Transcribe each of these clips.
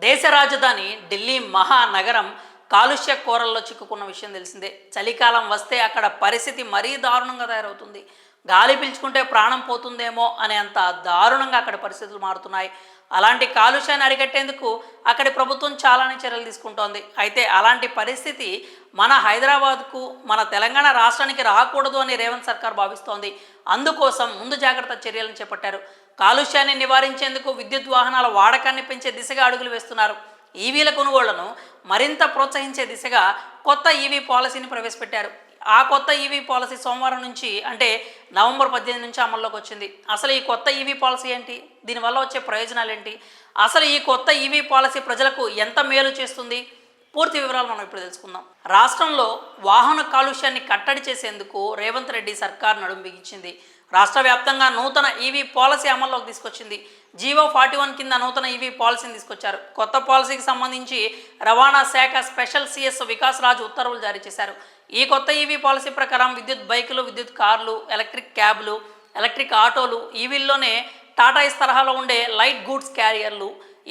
దేశ రాజధాని ఢిల్లీ మహానగరం కాలుష్య కోరల్లో చిక్కుకున్న విషయం తెలిసిందే. చలికాలం వస్తే అక్కడ పరిస్థితి మరీ దారుణంగా తయారవుతుంది. గాలి పీల్చుకుంటే ప్రాణం పోతుందేమో అనేంత దారుణంగా అక్కడ పరిస్థితులు మారుతున్నాయి. అలాంటి కాలుష్యాన్ని అరికట్టేందుకు అక్కడి ప్రభుత్వం చాలానే చర్యలు తీసుకుంటోంది. అయితే అలాంటి పరిస్థితి మన హైదరాబాద్కు, మన తెలంగాణ రాష్ట్రానికి రాకూడదు అని రేవంత్ సర్కార్ భావిస్తోంది. అందుకోసం ముందు జాగ్రత్త చర్యలను చేపట్టారు. కాలుష్యాన్ని నివారించేందుకు విద్యుత్ వాహనాల వాడకాన్ని పెంచే దిశగా అడుగులు వేస్తున్నారు. ఈవీల కొనుగోళ్లను మరింత ప్రోత్సహించే దిశగా కొత్త ఈవీ పాలసీని ప్రవేశపెట్టారు. ఆ కొత్త ఈవీ పాలసీ సోమవారం నుంచి అంటే నవంబర్ 18 నుంచి అమల్లోకి వచ్చింది. అసలు ఈ కొత్త ఈవీ పాలసీ ఏంటి, దీనివల్ల వచ్చే ప్రయోజనాలు ఏంటి, అసలు ఈ కొత్త ఈవీ పాలసీ ప్రజలకు ఎంత మేలు చేస్తుంది, పూర్తి వివరాలు మనం ఇప్పుడు తెలుసుకుందాం. రాష్ట్రంలో వాహన కాలుష్యాన్ని కట్టడి చేసేందుకు రేవంత్ రెడ్డి సర్కార్ నడుం బిగించింది. రాష్ట్ర వ్యాప్తంగా నూతన ఈవీ పాలసీ అమల్లోకి తీసుకొచ్చింది. జీవో 41 కింద నూతన ఈవీ పాలసీని తీసుకొచ్చారు. కొత్త పాలసీకి సంబంధించి రవాణా శాఖ స్పెషల్ సిఎస్ వికాస్ రాజు ఉత్తర్వులు జారీ చేశారు. ఈ కొత్త ఈవీ పాలసీ ప్రకారం విద్యుత్ బైకులు, విద్యుత్ కార్లు, ఎలక్ట్రిక్ క్యాబ్లు, ఎలక్ట్రిక్ ఆటోలు, ఈవీల్లోనే టాటా ఇస్ తరహాలో ఉండే లైట్ గూడ్స్ క్యారియర్లు,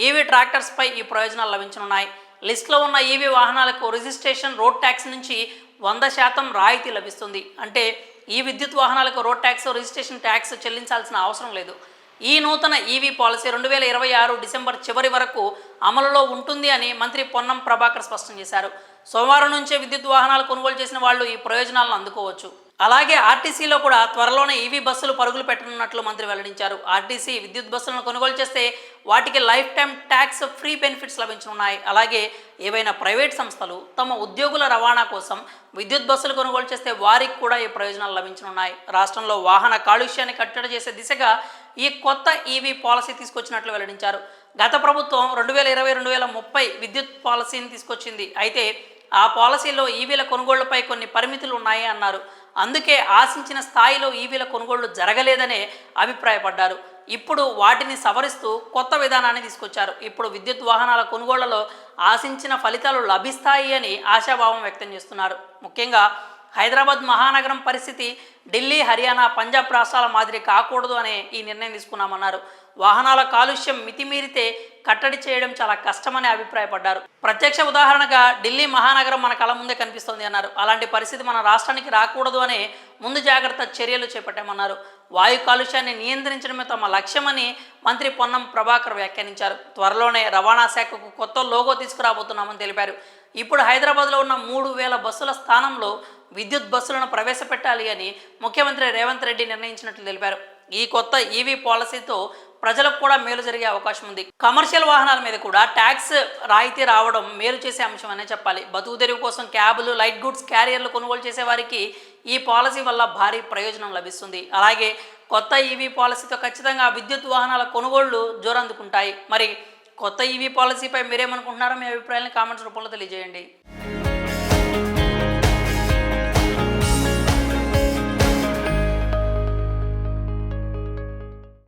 ఈవీ ట్రాక్టర్స్పై ఈ ప్రయోజనాలు లభించనున్నాయి. లిస్టులో ఉన్న ఈవీ వాహనాలకు రిజిస్ట్రేషన్, రోడ్ ట్యాక్స్ నుంచి 100% రాయితీ లభిస్తుంది. అంటే ఈ విద్యుత్ వాహనాలకు రోడ్ ట్యాక్స్, రిజిస్ట్రేషన్ ట్యాక్స్ చెల్లించాల్సిన అవసరం లేదు. ఈ నూతన ఈవీ పాలసీ 2026 డిసెంబర్ చివరి వరకు అమలులో ఉంటుంది అని మంత్రి పొన్నం ప్రభాకర్ స్పష్టం చేశారు. సోమవారం నుంచే విద్యుత్ వాహనాలు కొనుగోలు చేసిన వాళ్ళు ఈ ప్రయోజనాలను అందుకోవచ్చు. అలాగే ఆర్టీసీలో కూడా త్వరలోనే ఈవీ బస్సులు పరుగులు పెట్టనున్నట్లు మంత్రి వెల్లడించారు. ఆర్టీసీ విద్యుత్ బస్సులను కొనుగోలు చేస్తే వాటికి lifetime tax free benefits లభించనున్నాయి. అలాగే ఏవైనా ప్రైవేట్ సంస్థలు తమ ఉద్యోగుల రవాణా కోసం విద్యుత్ బస్సులు కొనుగోలు చేస్తే వారికి కూడా ఈ ప్రయోజనాలు లభించనున్నాయి. రాష్ట్రంలో వాహన కాలుష్యాన్ని కట్టడి చేసే దిశగా ఈ కొత్త ఈవీ పాలసీ తీసుకొచ్చినట్లు వెల్లడించారు. గత ప్రభుత్వం 2020-2030 విద్యుత్ పాలసీని తీసుకొచ్చింది. అయితే ఆ పాలసీలో ఈవీల కొనుగోళ్లపై కొన్ని పరిమితులు ఉన్నాయి అన్నారు. అందుకే ఆశించిన స్థాయిలో ఈవీల కొనుగోళ్లు జరగలేదనే అభిప్రాయపడ్డారు. ఇప్పుడు వాటిని సవరిస్తూ కొత్త విధానాన్ని తీసుకొచ్చారు. ఇప్పుడు విద్యుత్ వాహనాల కొనుగోళ్లలో ఆశించిన ఫలితాలు లభిస్తాయి అని ఆశాభావం వ్యక్తం చేస్తున్నారు. ముఖ్యంగా హైదరాబాద్ మహానగరం పరిస్థితి ఢిల్లీ, హర్యానా, పంజాబ్ రాష్ట్రాల మాదిరి కాకూడదు అనే ఈ నిర్ణయం తీసుకున్నామన్నారు. వాహనాల కాలుష్యం మితిమీరితే కట్టడి చేయడం చాలా కష్టమని అభిప్రాయపడ్డారు. ప్రత్యక్ష ఉదాహరణగా ఢిల్లీ మహానగరం మన కళ్ళ ముందే కనిపిస్తోంది అన్నారు. అలాంటి పరిస్థితి మన రాష్ట్రానికి రాకూడదు అనే ముందు జాగ్రత్త చర్యలు చేపట్టామన్నారు. వాయు కాలుష్యాన్ని నియంత్రించడమే తమ లక్ష్యమని మంత్రి పొన్నం ప్రభాకర్ వ్యాఖ్యానించారు. త్వరలోనే రవాణా శాఖకు కొత్త లోగో తీసుకురాబోతున్నామని తెలిపారు. ఇప్పుడు హైదరాబాద్లో ఉన్న 3000 బస్సుల స్థానంలో విద్యుత్ బస్సులను ప్రవేశపెట్టాలి అని ముఖ్యమంత్రి రేవంత్ రెడ్డి నిర్ణయించినట్లు తెలిపారు. ఈ కొత్త ఈవీ పాలసీతో ప్రజలకు కూడా మేలు జరిగే అవకాశం ఉంది. కమర్షియల్ వాహనాల మీద కూడా ట్యాక్స్ రాయితీ రావడం మేలు చేసే అంశం అనే చెప్పాలి. బతుకు తెరువు కోసం క్యాబులు, లైట్ గూడ్స్ క్యారియర్లు కొనుగోలు చేసే వారికి ఈ పాలసీ వల్ల భారీ ప్రయోజనం లభిస్తుంది. అలాగే కొత్త ఈవీ పాలసీతో ఖచ్చితంగా విద్యుత్ వాహనాల కొనుగోళ్లు జోరందుకుంటాయి. మరి కొత్త ఈవీ పాలసీపై మీరేమనుకుంటున్నారో మీ అభిప్రాయాన్ని కామెంట్స్ రూపంలో తెలియజేయండి.